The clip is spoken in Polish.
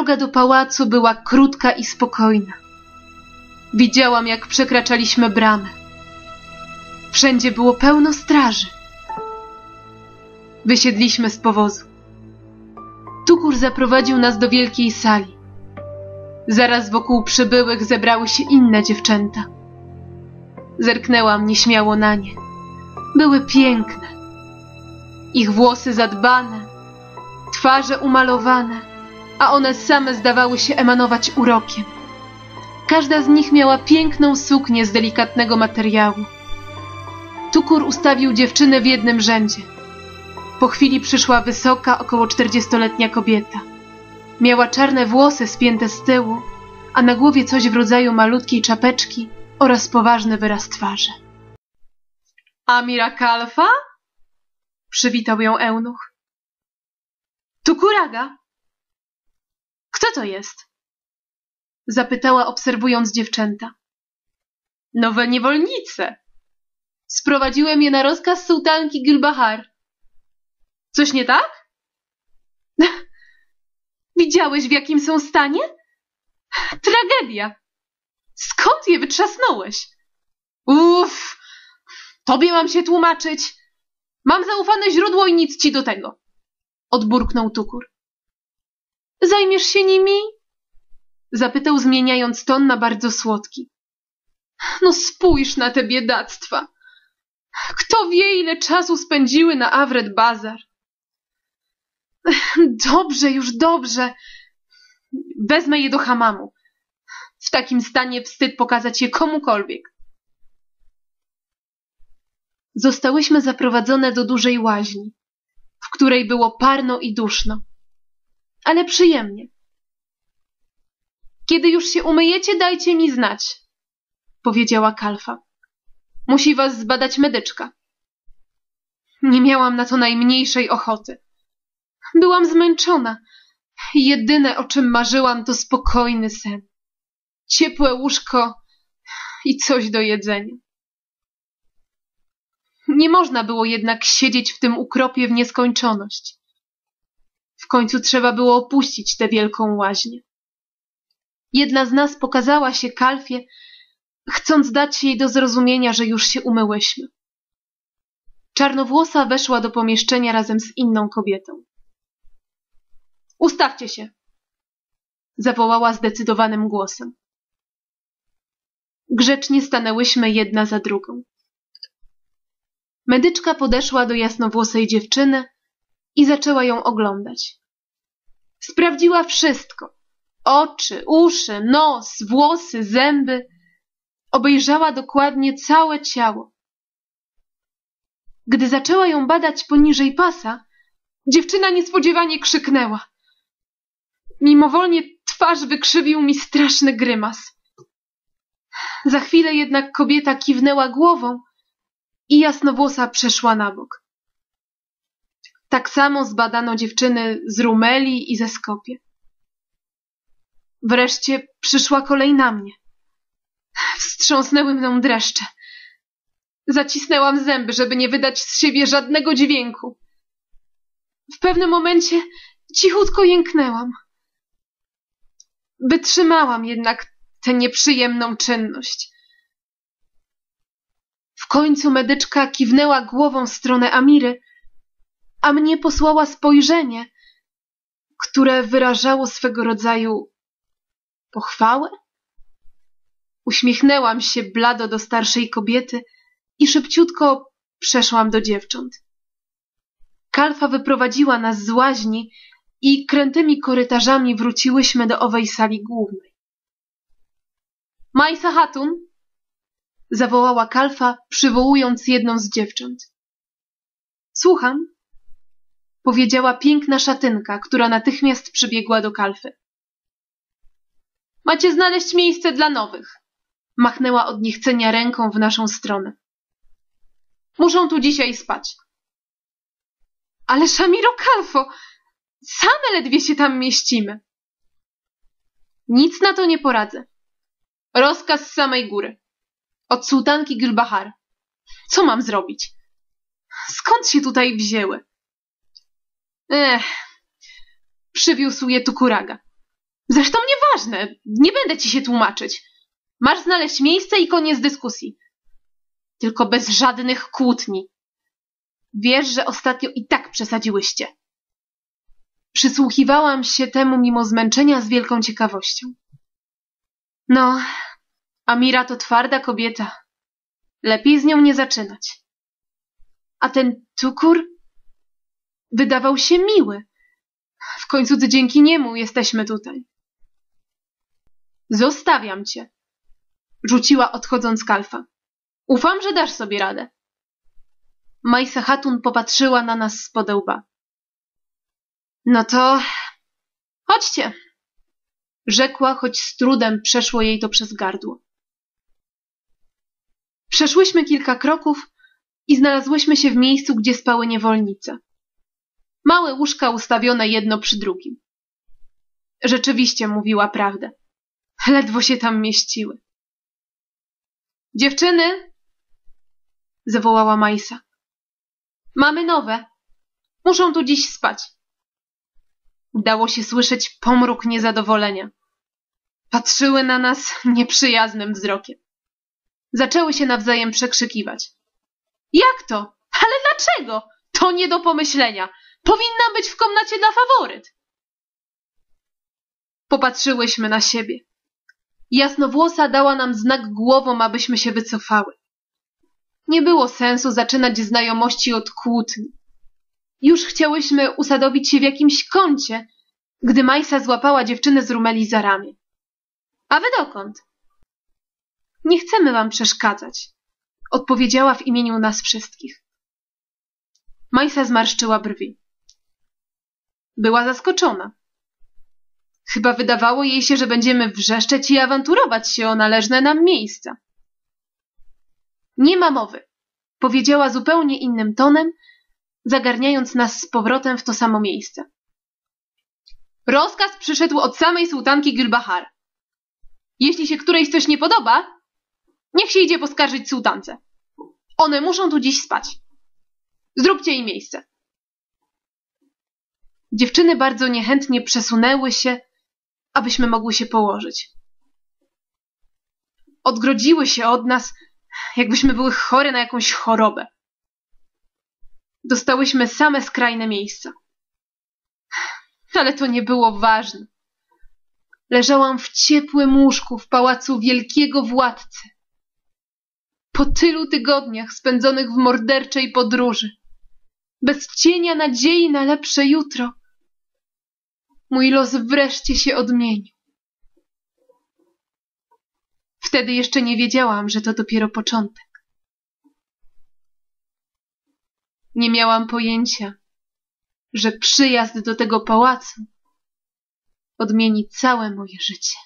Droga do pałacu była krótka i spokojna. Widziałam, jak przekraczaliśmy bramę. Wszędzie było pełno straży. Wysiedliśmy z powozu. Tukur zaprowadził nas do wielkiej sali. Zaraz wokół przybyłych zebrały się inne dziewczęta. Zerknęłam nieśmiało na nie. Były piękne. Ich włosy zadbane, twarze umalowane, a one same zdawały się emanować urokiem. Każda z nich miała piękną suknię z delikatnego materiału. Tukur ustawił dziewczyny w jednym rzędzie. Po chwili przyszła wysoka, około 40-letnia kobieta. Miała czarne włosy spięte z tyłu, a na głowie coś w rodzaju malutkiej czapeczki oraz poważny wyraz twarzy. Amira Kalfa? Przywitał ją eunuch. Tukuraga? Kto to jest? Zapytała, obserwując dziewczęta. Nowe niewolnice. Sprowadziłem je na rozkaz sułtanki Gülbahar. Coś nie tak? Widziałeś, w jakim są stanie? Tragedia. Skąd je wytrzasnąłeś? Uff, tobie mam się tłumaczyć. Mam zaufane źródło i nic ci do tego. Odburknął Tukur. Zajmiesz się nimi? Zapytał, zmieniając ton na bardzo słodki. No spójrz na te biedactwa. Kto wie, ile czasu spędziły na Awret Bazar. Dobrze, już dobrze. Wezmę je do hamamu. W takim stanie wstyd pokazać je komukolwiek. Zostałyśmy zaprowadzone do dużej łaźni, w której było parno i duszno, ale przyjemnie. Kiedy już się umyjecie, dajcie mi znać, powiedziała Kalfa. Musi was zbadać medyczka. Nie miałam na to najmniejszej ochoty. Byłam zmęczona. Jedyne, o czym marzyłam, to spokojny sen. Ciepłe łóżko i coś do jedzenia. Nie można było jednak siedzieć w tym ukropie w nieskończoność. W końcu trzeba było opuścić tę wielką łaźnię. Jedna z nas pokazała się Kalfie, chcąc dać jej do zrozumienia, że już się umyłyśmy. Czarnowłosa weszła do pomieszczenia razem z inną kobietą. Ustawcie się, zawołała zdecydowanym głosem. Grzecznie stanęłyśmy jedna za drugą. Medyczka podeszła do jasnowłosej dziewczyny i zaczęła ją oglądać. Sprawdziła wszystko. Oczy, uszy, nos, włosy, zęby. Obejrzała dokładnie całe ciało. Gdy zaczęła ją badać poniżej pasa, dziewczyna niespodziewanie krzyknęła. Mimowolnie twarz wykrzywił mi straszny grymas. Za chwilę jednak kobieta kiwnęła głową i jasnowłosa przeszła na bok. Tak samo zbadano dziewczyny z Rumeli i ze Skopie. Wreszcie przyszła kolej na mnie. Wstrząsnęły mną dreszcze. Zacisnęłam zęby, żeby nie wydać z siebie żadnego dźwięku. W pewnym momencie cichutko jęknęłam. Wytrzymałam jednak tę nieprzyjemną czynność. W końcu medyczka kiwnęła głową w stronę Amiry, a mnie posłała spojrzenie, które wyrażało swego rodzaju pochwałę. Uśmiechnęłam się blado do starszej kobiety i szybciutko przeszłam do dziewcząt. Kalfa wyprowadziła nas z łaźni i krętymi korytarzami wróciłyśmy do owej sali głównej. Majsa Hatun, zawołała Kalfa, przywołując jedną z dziewcząt. Słucham, powiedziała piękna szatynka, która natychmiast przybiegła do Kalfy. Macie znaleźć miejsce dla nowych, machnęła od niechcenia ręką w naszą stronę. Muszą tu dzisiaj spać. Ale Szamiro Kalfo, same ledwie się tam mieścimy. Nic na to nie poradzę. Rozkaz z samej góry. Od sułtanki Gülbahar. Co mam zrobić? Skąd się tutaj wzięły? Przywiózł je Tukuraga. Zresztą nieważne, nie będę ci się tłumaczyć. Masz znaleźć miejsce i koniec dyskusji. Tylko bez żadnych kłótni. Wiesz, że ostatnio i tak przesadziłyście. Przysłuchiwałam się temu mimo zmęczenia z wielką ciekawością. No, Amira to twarda kobieta. Lepiej z nią nie zaczynać. A ten Tukur wydawał się miły. W końcu to dzięki niemu jesteśmy tutaj. Zostawiam cię, rzuciła odchodząc Kalfa. Ufam, że dasz sobie radę. Majsa Hatun popatrzyła na nas spod łba. No to chodźcie, rzekła, choć z trudem przeszło jej to przez gardło. Przeszłyśmy kilka kroków i znalazłyśmy się w miejscu, gdzie spały niewolnice. Małe łóżka ustawione jedno przy drugim. Rzeczywiście mówiła prawdę. Ledwo się tam mieściły. Dziewczyny! Zawołała Majsa. Mamy nowe. Muszą tu dziś spać. Dało się słyszeć pomruk niezadowolenia. Patrzyły na nas nieprzyjaznym wzrokiem. Zaczęły się nawzajem przekrzykiwać. Jak to? Ale dlaczego? To nie do pomyślenia. Powinnam być w komnacie dla faworyt. Popatrzyłyśmy na siebie. Jasnowłosa dała nam znak głową, abyśmy się wycofały. Nie było sensu zaczynać znajomości od kłótni. Już chciałyśmy usadowić się w jakimś kącie, gdy Majsa złapała dziewczynę z Rumeli za ramię. A wy dokąd? Nie chcemy wam przeszkadzać, odpowiedziała w imieniu nas wszystkich. Majsa zmarszczyła brwi. Była zaskoczona. Chyba wydawało jej się, że będziemy wrzeszczeć i awanturować się o należne nam miejsca. Nie ma mowy, powiedziała zupełnie innym tonem, zagarniając nas z powrotem w to samo miejsce. Rozkaz przyszedł od samej sułtanki Gülbahar. Jeśli się którejś coś nie podoba, niech się idzie poskarżyć sułtance. One muszą tu dziś spać. Zróbcie im miejsce. Dziewczyny bardzo niechętnie przesunęły się, abyśmy mogły się położyć. Odgrodziły się od nas, jakbyśmy były chore na jakąś chorobę. Dostałyśmy same skrajne miejsca. Ale to nie było ważne. Leżałam w ciepłym łóżku w pałacu wielkiego władcy. Po tylu tygodniach spędzonych w morderczej podróży, bez cienia nadziei na lepsze jutro, mój los wreszcie się odmienił. Wtedy jeszcze nie wiedziałam, że to dopiero początek. Nie miałam pojęcia, że przyjazd do tego pałacu odmieni całe moje życie.